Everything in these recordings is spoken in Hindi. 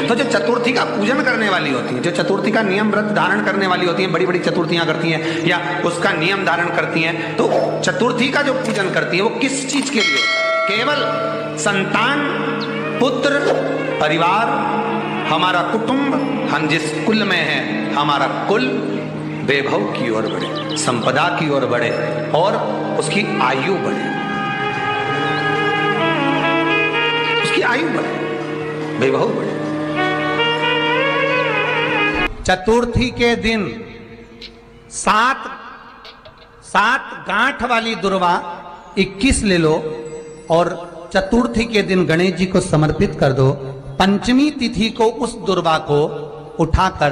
तो जो चतुर्थी का पूजन करने वाली होती है, जो चतुर्थी का नियम व्रत धारण करने वाली होती है, बड़ी बड़ी चतुर्थियां करती हैं या उसका नियम धारण करती हैं, तो चतुर्थी का जो पूजन करती है वो किस चीज के लिए? केवल संतान, पुत्र, परिवार, हमारा कुटुंब, हम जिस कुल में हैं, हमारा कुल वैभव की ओर बढ़े, संपदा की ओर बढ़े और उसकी आयु बढ़े, उसकी आयु बढ़े, वैभव बढ़े। चतुर्थी के दिन सात गांठ वाली दुर्वा 21 ले लो और चतुर्थी के दिन गणेश जी को समर्पित कर दो। पंचमी तिथि को उस दुर्वा को उठाकर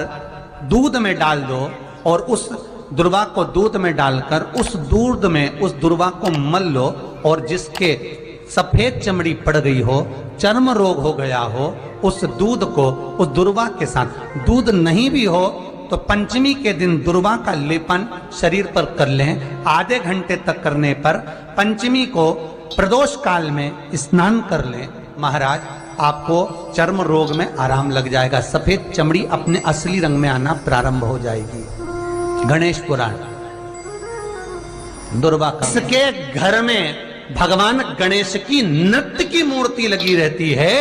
दूध में डाल दो और उस दुर्वा को दूध में डालकर उस दूध में उस दुर्वा को मल लो और जिसके सफेद चमड़ी पड़ गई हो, चर्म रोग हो गया हो, उस दूध को उस दुर्वा के साथ, दूध नहीं भी हो तो पंचमी के दिन दुर्वा का लेपन शरीर पर कर लें। आधे घंटे तक करने पर पंचमी को प्रदोष काल में स्नान कर लें। महाराज, आपको चर्म रोग में आराम लग जाएगा, सफेद चमड़ी अपने असली रंग में आना प्रारंभ हो जाएगी। गणेश पुराण। दुर्वा का इसके घर में भगवान गणेश की नृत्य की मूर्ति लगी रहती है।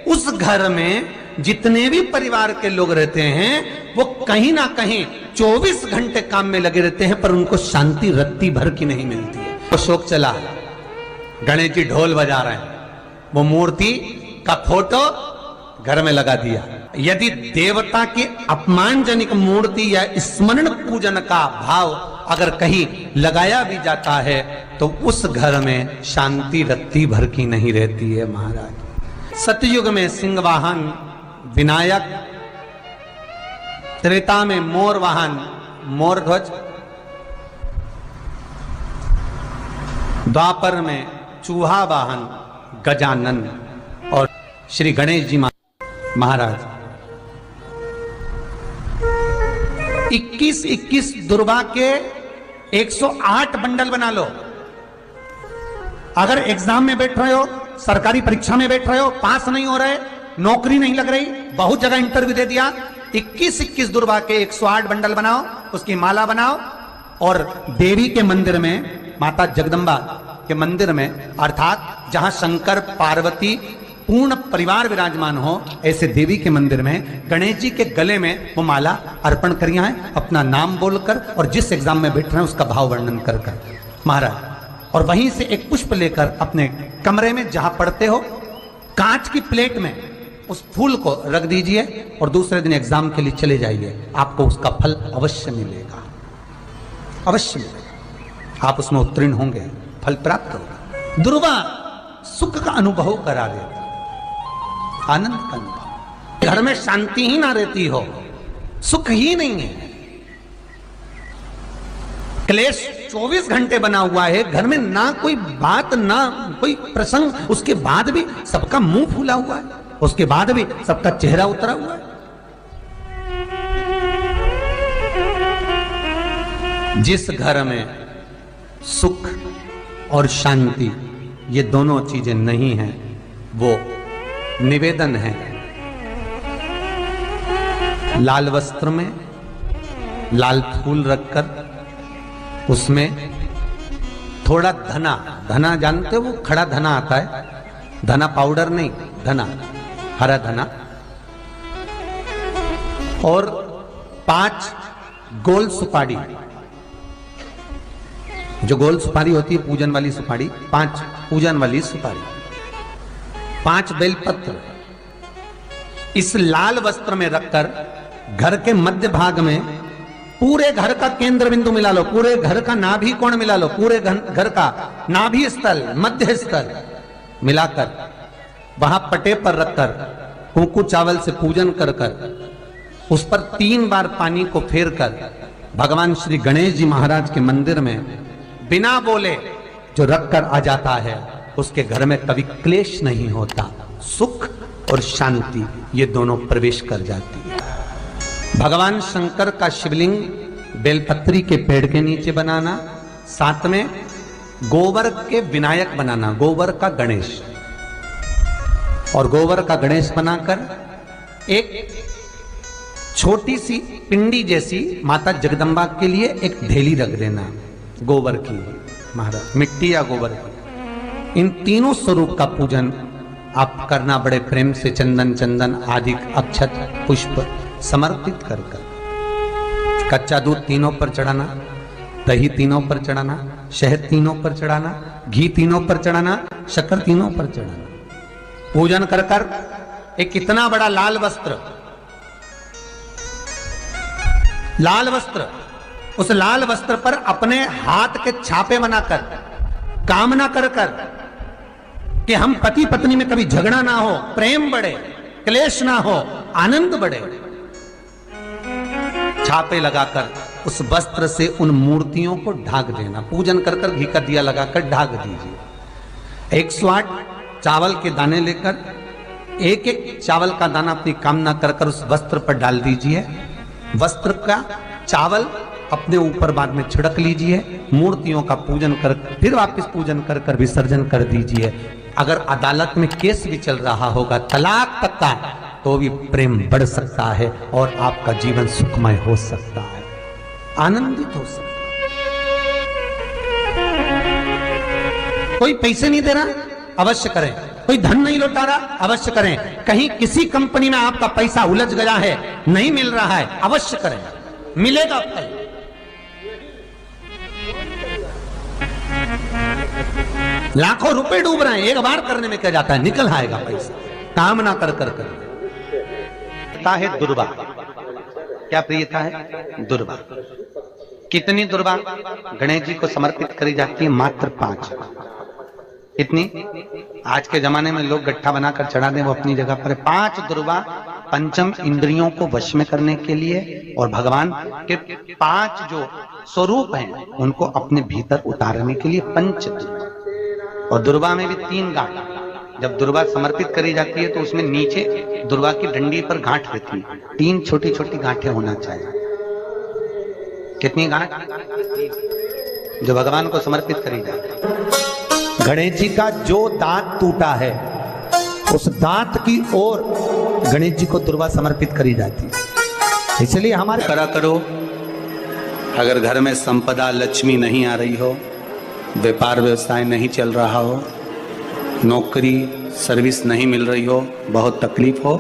उस घर में जितने भी परिवार के लोग रहते हैं वो कहीं ना कहीं 24 घंटे काम में लगे रहते हैं, पर उनको शांति रत्ती भर की नहीं मिलती है। तो शोक चला, गणेश जी ढोल बजा रहे हैं, वो मूर्ति का फोटो घर में लगा दिया। यदि देवता की अपमानजनक मूर्ति या स्मरण पूजन का भाव अगर कहीं लगाया भी जाता है तो उस घर में शांति रत्ती भर की नहीं रहती है। महाराज, सतयुग में सिंह वाहन विनायक, त्रेता में मोर वाहन मोर ध्वज, द्वापर में चूहा वाहन गजानन और श्री गणेश जी महाराज 21 दुर्वा के 108 बंडल बना लो। अगर एग्जाम में बैठ रहे हो, सरकारी परीक्षा में बैठ रहे हो, पास नहीं हो रहे, नौकरी नहीं लग रही, बहुत जगह इंटरव्यू दे दिया, 21 दुर्वा के 108 बंडल बनाओ, उसकी माला बनाओ और देवी के मंदिर में, माता जगदम्बा के मंदिर में, अर्थात जहां शंकर पार्वती पूर्ण परिवार विराजमान हो, ऐसे देवी के मंदिर में गणेश जी के गले में वो माला अर्पण करिए हैं, अपना नाम बोलकर और जिस एग्जाम में बैठ रहे हैं उसका भाव वर्णन कर महाराज। और वहीं से एक पुष्प लेकर अपने कमरे में जहां पढ़ते हो, कांच की प्लेट में उस फूल को रख दीजिए और दूसरे दिन एग्जाम के लिए चले जाइए, आपको उसका फल अवश्य मिलेगा, अवश्य मिलेगा, आप उसमें उत्तीर्ण होंगे, फल प्राप्त होगा। दुर्वा सुख का अनुभव करा देता, आनंद का अनुभव। घर में शांति ही ना रहती हो, सुख ही नहीं है, क्लेश 24 घंटे बना हुआ है, घर में ना कोई बात ना कोई प्रसंग, उसके बाद भी सबका मुंह फूला हुआ है, उसके बाद भी सबका चेहरा उतरा हुआ है। जिस घर में सुख और शांति ये दोनों चीजें नहीं हैं, वो निवेदन है लाल वस्त्र में लाल फूल रखकर उसमें थोड़ा धना, धना जानते हो, वो खड़ा धना आता है, धना पाउडर नहीं, धना, हरा धना, और 5 गोल सुपारी, जो गोल सुपारी होती है पूजन वाली सुपारी, 5 पूजन वाली सुपारी, 5 बेलपत्र इस लाल वस्त्र में रखकर घर के मध्य भाग में पूरे घर का केंद्र बिंदु मिला लो, पूरे घर का नाभि कोण मिला लो, पूरे घर का नाभि स्थल, मध्य स्थल मिलाकर वहां पटे पर रखकर कुंकू चावल से पूजन कर उस पर 3 बार पानी को फेर कर भगवान श्री गणेश जी महाराज के मंदिर में बिना बोले जो रखकर आ जाता है, उसके घर में कभी क्लेश नहीं होता, सुख और शांति ये दोनों प्रवेश कर जाती है। भगवान शंकर का शिवलिंग बेलपत्री के पेड़ के नीचे बनाना, साथ में गोबर के विनायक बनाना, गोबर का गणेश, और गोबर का गणेश बनाकर एक छोटी सी पिंडी जैसी माता जगदम्बा के लिए एक ढेली रख देना गोबर की, महाराज मिट्टी या गोबर की। इन तीनों स्वरूप का पूजन आप करना बड़े प्रेम से, चंदन चंदन आदि अक्षत पुष्प समर्पित कर कर। कच्चा दूध तीनों पर चढ़ाना, दही तीनों पर चढ़ाना, शहद तीनों पर चढ़ाना, घी तीनों पर चढ़ाना, शक्कर तीनों पर चढ़ाना। पूजन कर कर एक इतना बड़ा लाल वस्त्र, लाल वस्त्र, उस लाल वस्त्र पर अपने हाथ के छापे बनाकर कामना कर कर कि हम पति पत्नी में कभी झगड़ा ना हो, प्रेम बढ़े, क्लेश ना हो, आनंद बढ़े। छापे लगाकर उस वस्त्र से उन मूर्तियों को ढाक देना। पूजन कर कर घी का दिया लगाकर ढाक दीजिए। 108 चावल के दाने लेकर एक एक चावल का दाना अपनी कामना कर कर उस वस्त्र पर डाल दीजिए। वस्त्र का चावल अपने ऊपर बाद में छिड़क लीजिए। मूर्तियों का पूजन कर फिर वापस पूजन कर कर विसर्जन कर दीजिए। अगर अदालत में केस भी चल रहा होगा तलाक तक का, तो भी प्रेम बढ़ सकता है और आपका जीवन सुखमय हो सकता है, आनंदित हो सकता है। कोई पैसे नहीं दे रहा, अवश्य करें। कोई धन नहीं लौटा रहा, अवश्य करें। कहीं किसी कंपनी में आपका पैसा उलझ गया है, नहीं मिल रहा है, अवश्य करें, मिलेगा आपका। लाखों रुपए डूब रहे हैं, एक बार करने में क्या जाता है, निकल आएगा पैसा। कामना कर कर कर है दुर्वा। क्या प्रियता है? दुर्वा। कितनी दुर्वा गणेश जी को समर्पित करी जाती है? मात्र 5। कितनी? आज के जमाने में लोग गट्ठा बनाकर चढ़ा दें, वो अपनी जगह पर 5 दुर्वा पंचम इंद्रियों को वश में करने के लिए और भगवान के 5 जो स्वरूप हैं उनको अपने भीतर उतारने के लिए पंच। और दुर्वा में भी 3 गांठ। जब दुर्वा समर्पित करी जाती है तो उसमें नीचे दुर्वा की डंडी पर गांठ रहती है, 3 छोटी छोटी गांठें होना चाहिए। कितनी गांठ? जो भगवान को समर्पित करी जाती है। गणेश जी का जो दांत टूटा है उस दांत की ओर गणेश जी को दुर्वा समर्पित करी जाती है। इसलिए हमारे करा करो। अगर घर में संपदा लक्ष्मी नहीं आ रही हो, व्यापार व्यवसाय नहीं चल रहा हो, नौकरी सर्विस नहीं मिल रही हो, बहुत तकलीफ हो,